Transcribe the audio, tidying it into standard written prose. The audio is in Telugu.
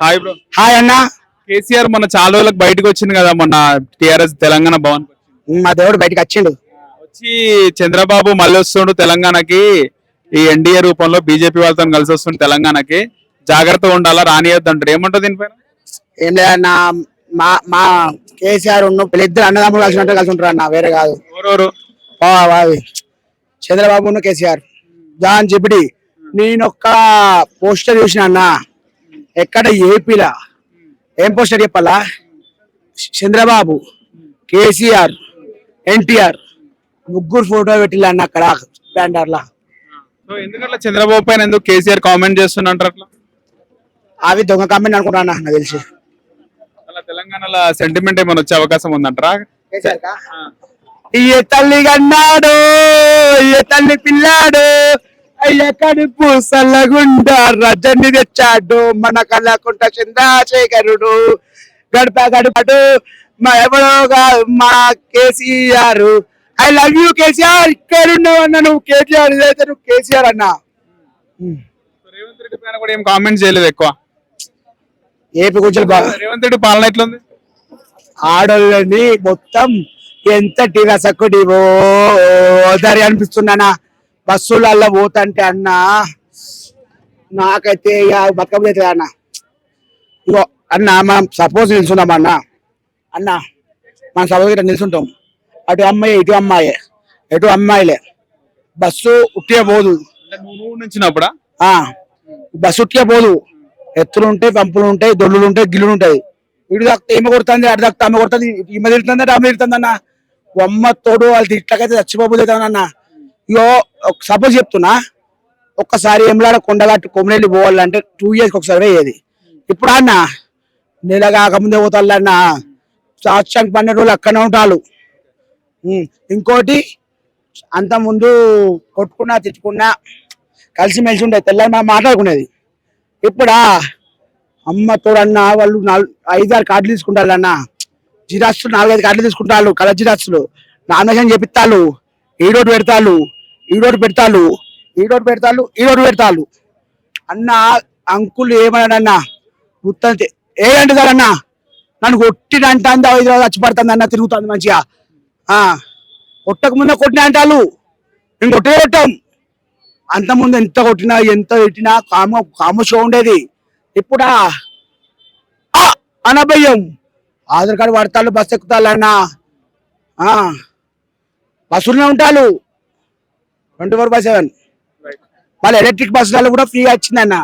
Hi bro. హాయ్ అన్న. కేసీఆర్ మొన్న చాలా రోజులకు బయటకు వచ్చింది కదా మొన్న టిఆర్ఎస్ తెలంగాణ భవన్ మా దేవుడు బయటకు వచ్చిండు. వచ్చి చంద్రబాబు మళ్ళీ వస్తుండు తెలంగాణకి, ఈ ఎన్డీఏ రూపంలో బీజేపీ వాళ్ళతో కలిసి వస్తుండు తెలంగాణకి, జాగ్రత్తగా ఉండాలా రానియద్దు అంటారు. ఏమంటుంది దీనిపైన? ఏం లేదన్న, మా మా కేసీఆర్ వీళ్ళిద్దరు అన్నదమ్ములు కలిసి ఉంటారు అన్న, వేరే కాదు. ఎవరెవరు? చంద్రబాబు కేసీఆర్ జాన్ జిబిడి. నేను ఒక్క పోస్టర్ చూసిన అన్న, ఎక్కడ ఏపీలా ఏం పోస్టర్ చెప్పాలా, చంద్రబాబు, కేసీఆర్, ఎన్టీఆర్ ముగ్గురు ఫోటో పెట్టిల్లా అన్న అక్కడ బ్యానర్లా. ఎందుకంటే చంద్రబాబు పైన ఎందుకు కేసీఆర్ కామెంట్ చేస్తున్నారు అట్లా? అవి దొంగ కామెంట్ అనుకుంటా నాకు తెలిసి. అలా తెలంగాణలో సెంటిమెంట్ ఏమైనా వచ్చే అవకాశం ఉందంటారా? ఏ తల్లి కన్నాడు, ఏ తల్లి పిల్లాడు, అయ్య కడుపు సల్లగుండా రజని తెచ్చాడు, మన కళ్ళకుంట చంద్రశేఖరుడు, గడప గడపడు మా ఎవరోగా మా KCR. I love you KCR. ఇక్కడ ఉన్నావన్నా నువ్వు కేసీఆర్, ఇదైతే నువ్వు కేసీఆర్ అన్నా. రేవంత్ రెడ్డి పైన కూడా ఏం కామెంట్ చేయలేదు ఎక్కువ. ఏపీ గురించి రేవంత్ రెడ్డి పాలన ఎట్లుంది? ఆడోళ్ళని మొత్తం ఎంత టీవసక్కుడివో దరి అనిపిస్తున్నానా. బస్సులలో పోతంటే అన్న నాకైతే బతుకమ్మ అవుతుంది అన్న. ఇగో అన్న, మనం సపోజ్ నిల్చున్నాం అన్న, అన్న మనం సపోజ్ ఇట్లా నిల్చుంటాం, అటు అమ్మాయి ఇటు అమ్మాయి, ఎటు అమ్మాయిలే, బస్సు ఉట్టిగా పోదు. నుంచినప్పుడా బస్సు ఉట్టిగా పోదు. ఎత్తులు ఉంటాయి, పంపులు ఉంటాయి, దొడ్లు ఉంటాయి, గిల్లులు ఉంటాయి. ఇటు దాకా ఏమ కొడుతుంది, అటు దాకా అమ్మ కొడుతుంది, ఈమె తిడుతుంది, అమ్మ తిడుతుంది అన్న. అమ్మ తోడు వాళ్ళు తిట్లకైతే చచ్చిపోతుందన్న. ఇగో సపోజ్ చెప్తున్నా, ఒక్కసారి ఏమలాడ కొండగట్టు కొమ్మరెల్లి పోవాలంటే 2 years ఒకసారి అయ్యేది. ఇప్పుడు అన్న నెల కాకముందే పోతాళ్ళన్న, సంవత్సరానికి 12 రోజులు అక్కడనే ఉంటారు. ఇంకోటి అంత ముందు కొట్టుకున్నా తిట్టుకున్నా కలిసిమెలిసి ఉండే తెల్లని మనం మాట్లాడుకునేది. ఇప్పుడా అమ్మ తోడన్న వాళ్ళు 5-6 కార్డులు తీసుకుంటారు అన్న, జిరాక్స్లు 4-5 కార్డులు తీసుకుంటారు, కలర్ జిరాక్స్లు నామినేషన్ చేపిస్తాళ్ళు, ఈడోటు పెడతాళ్ళు, ఈడోటు పెడతాళ్ళు, ఈడోటు పెడతాళ్ళు, ఈడోటు పెడతాళ్ళు అన్న. అంకుల్ ఏమన్నాడన్నా, గుర్తంతే ఏంటి సార్ అన్న, నన్ను కొట్టినంటే 5 రోజులు వచ్చి పడుతుంది అన్న, తిరుగుతుంది మంచిగా. కొట్టక ముందే కొట్టిన అంటారు, మేము కొట్టాం. అంత ముందు ఎంత కొట్టినా ఎంత పెట్టినా కామోషో ఉండేది. ఇప్పుడా అనభయం, ఆధార్ కార్డు వాడతాళ్ళు, బస్సు ఎక్కుతాళ్ళు అన్న, బస్సులోనే ఉంటారు 24/7. మళ్ళీ ఎలక్ట్రిక్ బస్సులలో కూడా ఫ్రీగా వచ్చిందన్న.